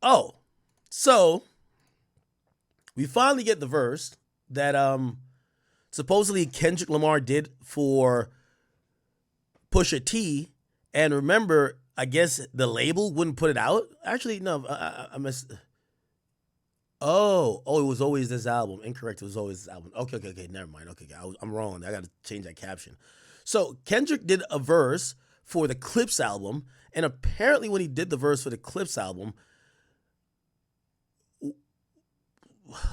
Oh, so we finally get the verse that supposedly Kendrick Lamar did for Pusha T, and remember, I guess the label wouldn't put it out. Actually, no, I missed. Oh, it was always this album. Incorrect. It was always this album. Okay. Never mind. Okay, I'm wrong. I got to change that caption. So Kendrick did a verse for the Clips album, and apparently when he did the verse for the Clips album,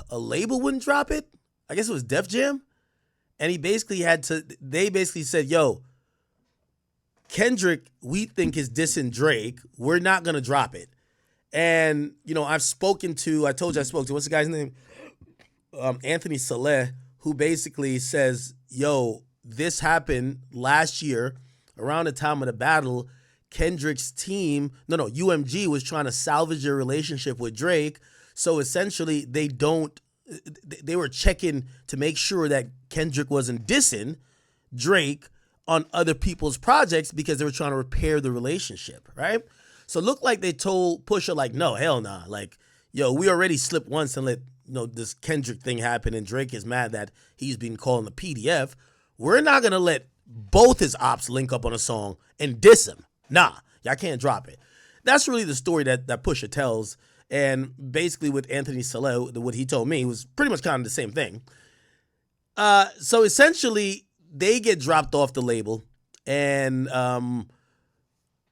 a label wouldn't drop it. I guess it was Def Jam, and he basically had to. They basically said, "Yo, Kendrick, we think is dissing Drake. We're not gonna drop it." And, I told you I spoke to, what's the guy's name? Anthony Saleh, who basically says, yo, this happened last year around the time of the battle. Kendrick's team, UMG was trying to salvage their relationship with Drake. So essentially they were checking to make sure that Kendrick wasn't dissing Drake on other people's projects because they were trying to repair the relationship, right? So it looked like they told Pusha, like, no, hell nah. Like, yo, we already slipped once and let this Kendrick thing happen, and Drake is mad that he's being called in the PDF. We're not going to let both his ops link up on a song and diss him. Nah, y'all can't drop it. That's really the story that Pusha tells. And basically with Anthony Saleh, what he told me was pretty much kind of the same thing. So essentially, they get dropped off the label, and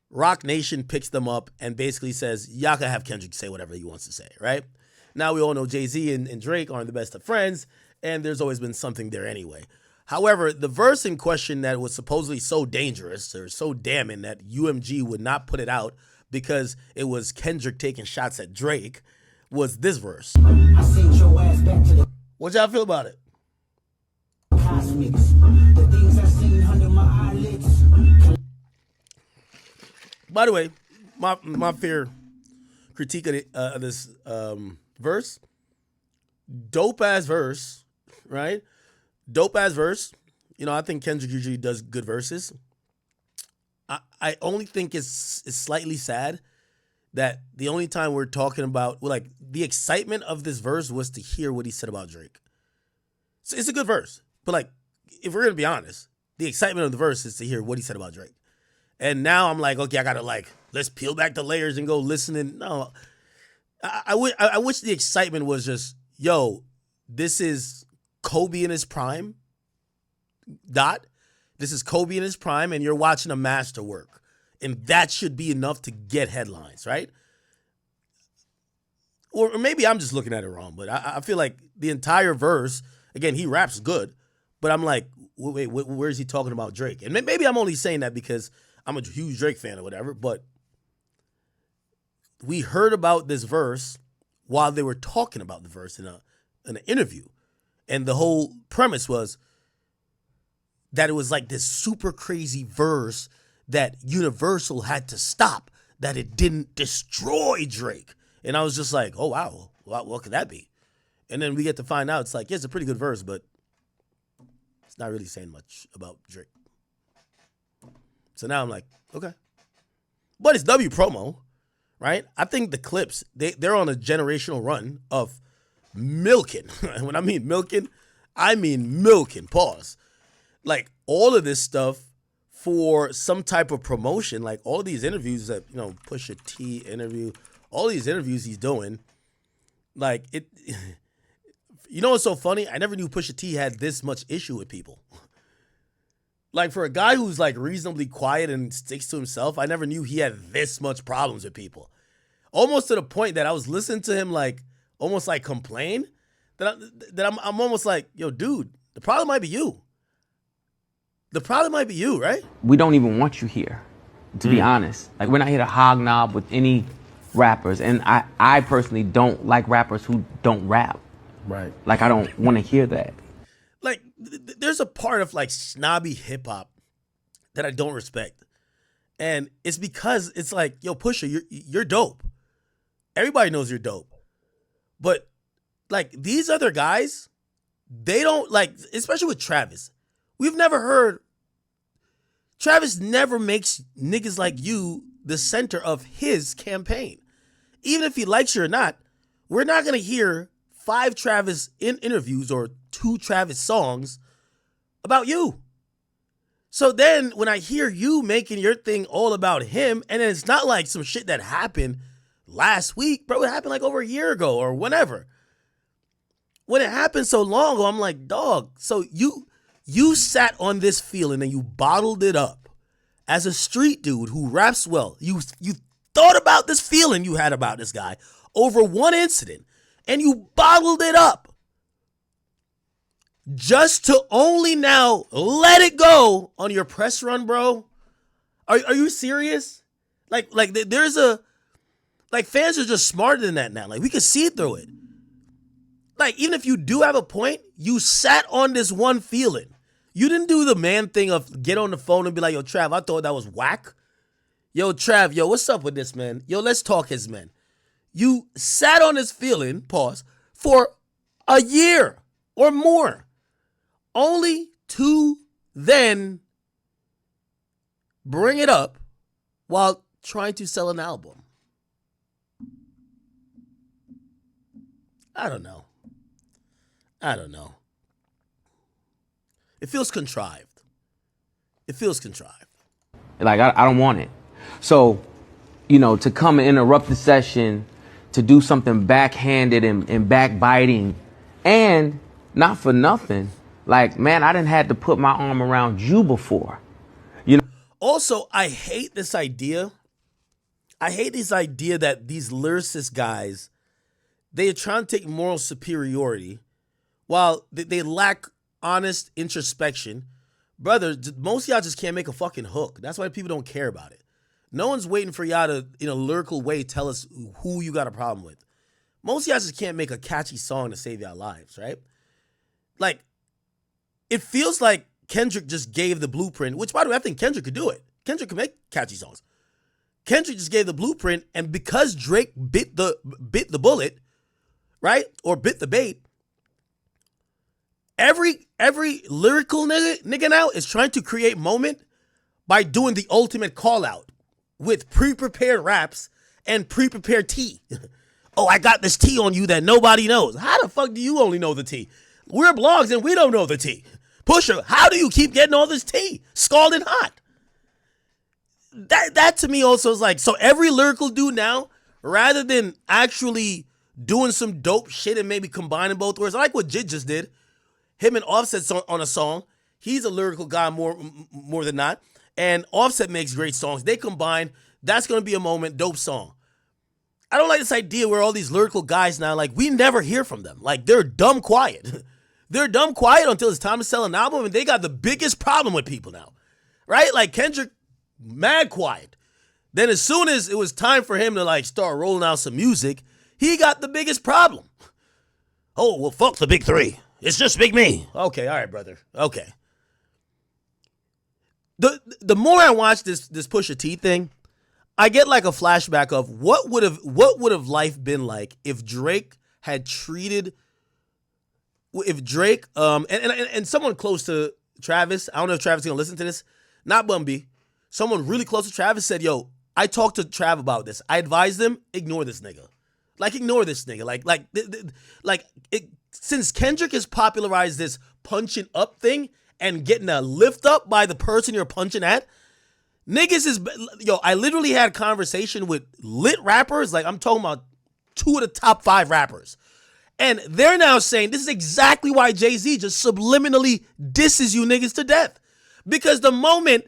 Rock Nation picks them up and basically says, y'all can have Kendrick say whatever he wants to say, right? Now we all know Jay-Z and Drake aren't the best of friends, and there's always been something there anyway. However, the verse in question that was supposedly so dangerous or so damning that UMG would not put it out because it was Kendrick taking shots at Drake was this verse. I seen your ass back to the what y'all feel about it? Cosmics, the things I seen under my eyelids. By the way, my fair critique of this verse, dope ass verse, right? Dope ass verse. I think Kendrick usually does good verses. I only think it's slightly sad that the only time we're talking about, the excitement of this verse was to hear what he said about Drake. So it's a good verse, but if we're gonna be honest, the excitement of the verse is to hear what he said about Drake. And now I'm like, okay, I gotta let's peel back the layers and go listen. And no, I wish the excitement was just, yo, this is Kobe in his prime. This is Kobe in his prime, and you're watching a masterwork, and that should be enough to get headlines, right? Or maybe I'm just looking at it wrong, but I feel like the entire verse, again, he raps good, but I'm like, wait, where is he talking about Drake? And maybe I'm only saying that because I'm a huge Drake fan or whatever, but we heard about this verse while they were talking about the verse in an interview. And the whole premise was that it was this super crazy verse that Universal had to stop, that it didn't destroy Drake. And I was just like, oh, wow, what could that be? And then we get to find out, it's it's a pretty good verse, but it's not really saying much about Drake. So now I'm like, okay. But it's W promo, right? I think the Clips, they're on a generational run of milking. When I mean milking, pause. All of this stuff for some type of promotion, all these interviews that, Pusha T interview, all these interviews he's doing, what's so funny? I never knew Pusha T had this much issue with people. For a guy who's reasonably quiet and sticks to himself, I never knew he had this much problems with people. Almost to the point that I was listening to him almost complain that I'm almost like, yo, dude, the problem might be you. The problem might be you, right? We don't even want you here, to be honest. We're not here to hognob with any rappers, and I personally don't like rappers who don't rap. Right. I don't want to hear that. There's a part of snobby hip hop that I don't respect. And it's because it's yo, Pusha, you're dope. Everybody knows you're dope. But these other guys, they don't especially with Travis. We've never heard Travis never makes niggas like you the center of his campaign. even if he likes you or not, we're not going to hear 5 Travis in interviews or 2 Travis songs about you. So then when I hear you making your thing all about him, and then it's not like some shit that happened last week, bro, it happened like over a year ago or whenever. When it happened so long ago, I'm like, dog, so you sat on this feeling and you bottled it up as a street dude who raps well. You thought about this feeling you had about this guy over one incident, and you bottled it up just to only now let it go on your press run, bro. Are you serious? Like there's a, like, fans are just smarter than that now. Like, we can see through it. Like, even if you do have a point, you sat on this one feeling. You didn't do the man thing of get on the phone and be like, yo, Trav, I thought that was whack. Yo, Trav, yo, what's up with this, man? Yo, let's talk as men. You sat on this feeling, pause, for a year or more, only to then bring it up while trying to sell an album. I don't know. It feels contrived. Like, I don't want it. So, to come and interrupt the session, to do something backhanded and backbiting, and not for nothing, like, man, I didn't have to put my arm around you before. Also, I hate this idea. That these lyricist guys, they are trying to take moral superiority while they lack honest introspection. Brother, most of y'all just can't make a fucking hook. That's why people don't care about it. No one's waiting for y'all to, in a lyrical way, tell us who you got a problem with. Most of y'all just can't make a catchy song to save y'all lives, right? Like, it feels like Kendrick just gave the blueprint, which, by the way, I think Kendrick could do it. Kendrick can make catchy songs. Kendrick just gave the blueprint, and because Drake bit the bullet, right, or bit the bait, every lyrical nigga now is trying to create moment by doing the ultimate call out with pre-prepared raps and pre-prepared tea. Oh, I got this tea on you that nobody knows. How the fuck do you only know the tea? We're blogs and we don't know the tea. Pusha, how do you keep getting all this tea scalding hot? That to me also is like, so every lyrical dude now, rather than actually doing some dope shit and maybe combining both words, I like what Jid just did. Him and Offset on a song. He's a lyrical guy more than not. And Offset makes great songs. They combine. That's going to be a moment. Dope song. I don't like this idea where all these lyrical guys now, like, we never hear from them. Like, they're dumb quiet. They're dumb quiet until it's time to sell an album, and they got the biggest problem with people now. Right? Like, Kendrick, mad quiet. Then as soon as it was time for him to, like, start rolling out some music, he got the biggest problem. Oh, well, fuck the big three. It's just Big Me. Okay, all right, brother. Okay. The more I watch this Pusha T thing, I get like a flashback of what would have life been like if Drake had treated, if Drake and someone close to Travis, I don't know if Travis is gonna listen to this, not Bumby, someone really close to Travis said, yo, I talked to Trav about this. I advised them, ignore this nigga. Like, ignore this nigga. Since Kendrick has popularized this punching up thing and getting a lift up by the person you're punching at, niggas is, yo, I literally had a conversation with lit rappers. Like, I'm talking about 2 of the top 5 rappers. And they're now saying this is exactly why Jay-Z just subliminally disses you niggas to death. Because the moment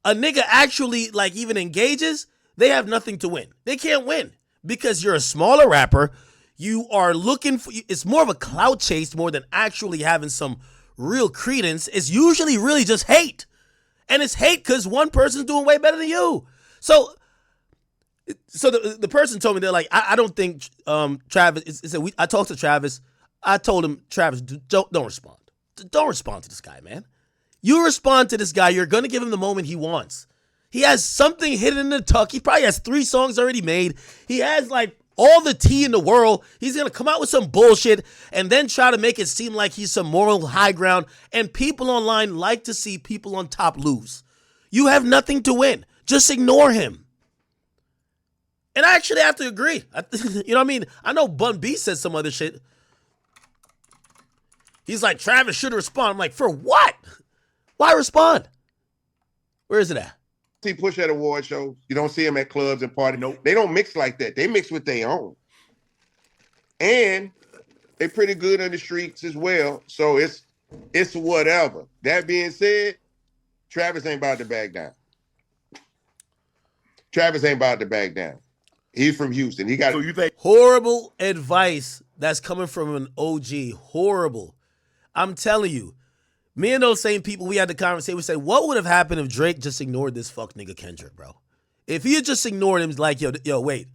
a nigga actually, like, even engages, they have nothing to win. They can't win. Because you're a smaller rapper, you are looking for, it's more of a clout chase more than actually having some real credence. It's usually really just hate. And it's hate because one person's doing way better than you. So the person told me, they're like, I don't think Travis, I talked to Travis. I told him, Travis, don't respond. Don't respond to this guy, man. You respond to this guy, you're going to give him the moment he wants. He has something hidden in the tuck. He probably has 3 songs already made. He has like all the tea in the world. He's going to come out with some bullshit and then try to make it seem like he's some moral high ground. And people online like to see people on top lose. You have nothing to win. Just ignore him. And I actually have to agree. You know what I mean? I know Bun B said some other shit. He's like, Travis should respond. I'm like, for what? Why respond? Where is it at? See Pusha at award shows. You don't see him at clubs and parties. Nope. They don't mix like that. They mix with their own. And they pretty good on the streets as well. So it's whatever. That being said, Travis ain't about to back down. Travis ain't about to back down. He's from Houston. He got so you think horrible advice that's coming from an OG. Horrible. I'm telling you. Me and those same people, we had the conversation. We said, what would have happened if Drake just ignored this fuck nigga Kendrick, bro? If he had just ignored him, like, yo, wait,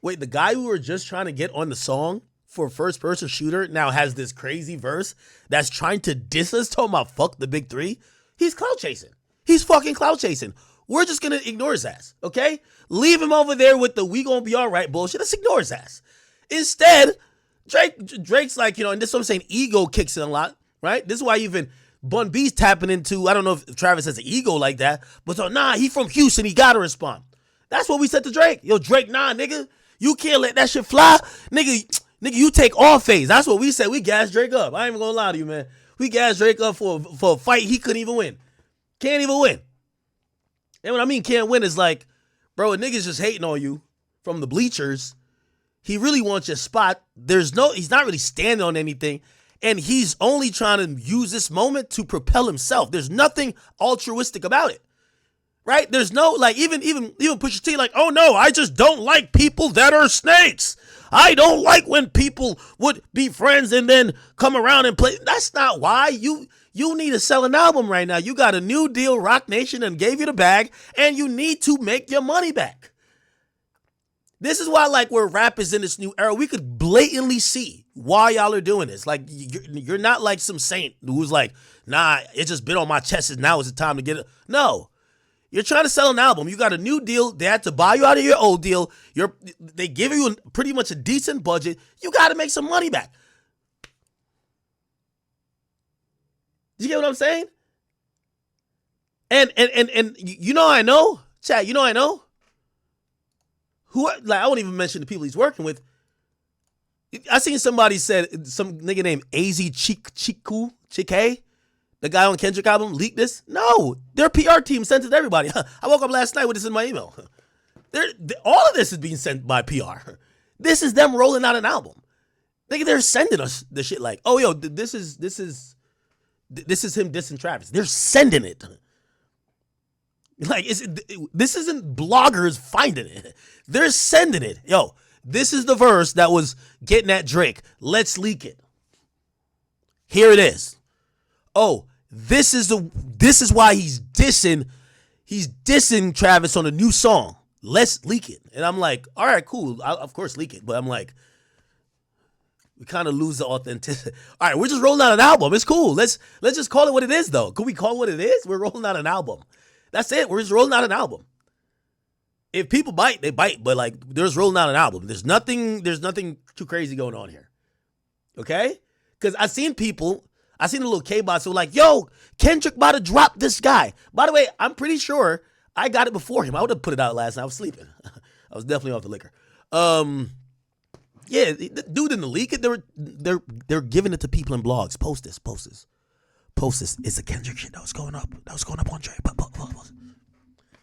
the guy we were just trying to get on the song for first person shooter now has this crazy verse that's trying to diss us, talking about fuck the big three. He's clout chasing. He's fucking clout chasing. We're just gonna ignore his ass, okay? Leave him over there with the we gonna be all right bullshit. Let's ignore his ass. Instead, Drake's like, and this is what I'm saying, ego kicks in a lot, right? This is why even Bun B's tapping into, I don't know if Travis has an ego like that, but so, nah, he from Houston, he gotta respond. That's what we said to Drake. Yo, Drake, nah, nigga, you can't let that shit fly. Nigga, you take all phase. That's what we said. We gassed Drake up. I ain't even gonna lie to you, man. We gassed Drake up for a fight he couldn't even win. Can't even win. And what I mean can't win is like, bro, a nigga's just hating on you from the bleachers. He really wants your spot. He's not really standing on anything. And he's only trying to use this moment to propel himself. There's nothing altruistic about it. Right? There's no, like, even Pusha T, like, oh no, I just don't like people that are snakes. I don't like when people would be friends and then come around and play. That's not why. You need to sell an album right now. You got a new deal, Rock Nation, and gave you the bag, and you need to make your money back. This is why, like, where rap is in this new era, we could blatantly see why y'all are doing this. Like, you're not like some saint who's like, nah, it's just been on my chest, and now is the time to get it. No. You're trying to sell an album. You got a new deal. They had to buy you out of your old deal. They give you pretty much a decent budget. You got to make some money back. You get what I'm saying? And you know I know, chat. You know I know. I won't even mention the people he's working with. I seen somebody said some nigga named AZ Chike, the guy on Kendrick album, leaked this. No, their PR team sent it to everybody. I woke up last night with this in my email. All of this is being sent by PR. This is them rolling out an album. They're sending us the shit like, oh yo, this is him dissing Travis. They're sending it. Like, this isn't bloggers finding it. They're sending it. Yo, this is the verse that was getting at Drake. Let's leak it. Here it is. Oh, this is why he's dissing Travis on a new song. Let's leak it. And I'm like, all right, cool. I'll, of course, leak it. But I'm like, we kind of lose the authenticity. All right, we're just rolling out an album. It's cool. Let's just call it what it is, though. Can we call it what it is? We're rolling out an album. That's it. We're just rolling out an album. If people bite, they bite. But like, they're just rolling out an album. There's nothing too crazy going on here. Okay? Because I seen the little K-bots who were like, yo, Kendrick about to drop this guy. By the way, I'm pretty sure I got it before him. I would have put it out last night. I was sleeping. I was definitely off the liquor. Yeah, the dude didn't leak it. They're giving it to people in blogs. Post this. It's the Kendrick shit that was going up. On Dre.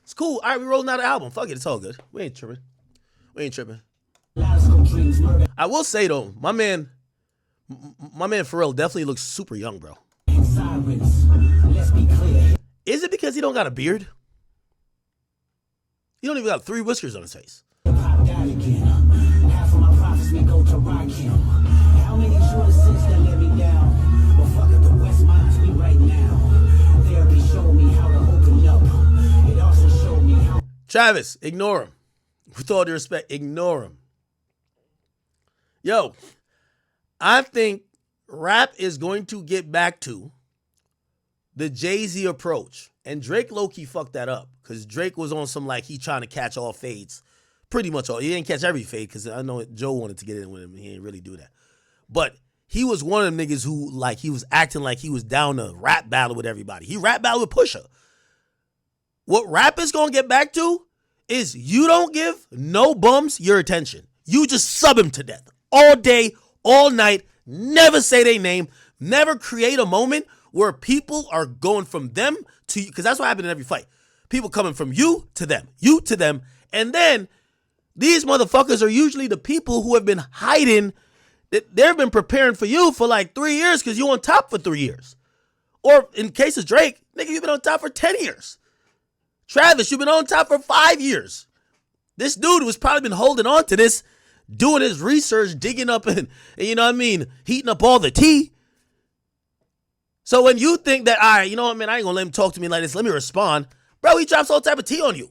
It's cool. All right, we rolling out an album. Fuck it, it's all good. We ain't tripping. I will say though, my man Pharrell definitely looks super young, bro. Is it because he don't got a beard? He don't even got 3 whiskers on his face. Travis, ignore him. With all due respect, ignore him. Yo, I think rap is going to get back to the Jay-Z approach. And Drake low-key fucked that up. Because Drake was on some like he trying to catch all fades. Pretty much all. He didn't catch every fade because I know Joe wanted to get in with him. He didn't really do that. But he was one of them niggas who like he was acting like he was down to rap battle with everybody. He rap battle with Pusha. What rap is going to get back to is you don't give no bums your attention. You just sub him to death all day, all night, never say their name, never create a moment where people are going from them to you, because that's what happened in every fight. People coming from you to them, and then these motherfuckers are usually the people who have been hiding. They've been preparing for you for like 3 years because you on top for 3 years. Or in case of Drake, nigga, you've been on top for 10 years. Travis, you've been on top for 5 years. This dude was probably been holding on to this, doing his research, digging up and you know what I mean, heating up all the tea. So when you think that, all right, you know what, man, I ain't gonna let him talk to me like this, let me respond. Bro, he drops all type of tea on you.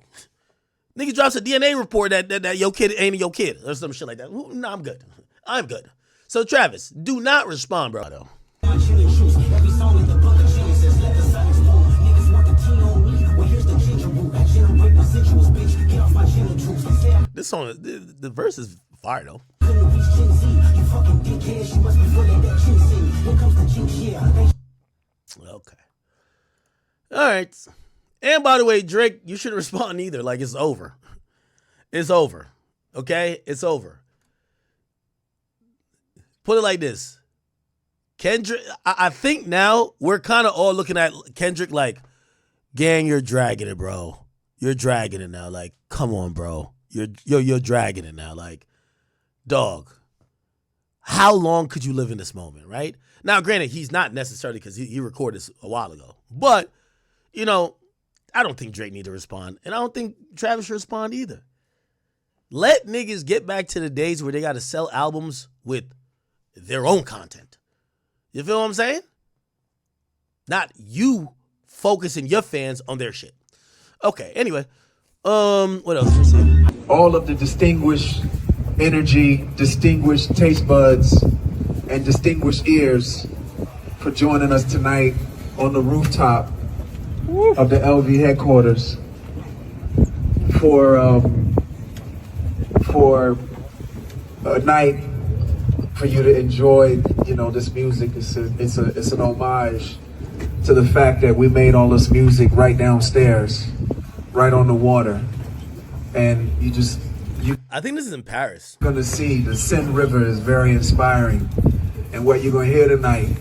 Nigga drops a DNA report that your kid ain't your kid or some shit like that. No, I'm good. I'm good. So Travis, do not respond, bro. This song, the verse is fire though. Okay. All right. And by the way, Drake, you shouldn't respond either. Like, it's over. It's over. Okay? It's over. Put it like this. Kendrick, I think now we're kind of all looking at Kendrick like, gang, you're dragging it, bro. You're dragging it now. Like, come on, bro. You're dragging it now. Like, dog, how long could you live in this moment, right? Now, granted, he's not necessarily because he recorded this a while ago. But, you know, I don't think Drake need to respond. And I don't think Travis should respond either. Let niggas get back to the days where they got to sell albums with their own content. You feel what I'm saying? Not you focusing your fans on their shit. Okay, anyway. What else? Let me see. All of the distinguished energy, distinguished taste buds, and distinguished ears for joining us tonight on the rooftop of the LV headquarters for a night for you to enjoy, you know, this music. It's an homage to the fact that we made all this music right downstairs, right on the water, and I think this is in Paris. Gonna see the Seine River is very inspiring, and what you're gonna hear tonight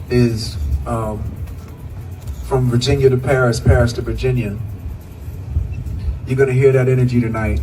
is from Virginia to Paris, Paris to Virginia. You're gonna hear that energy tonight.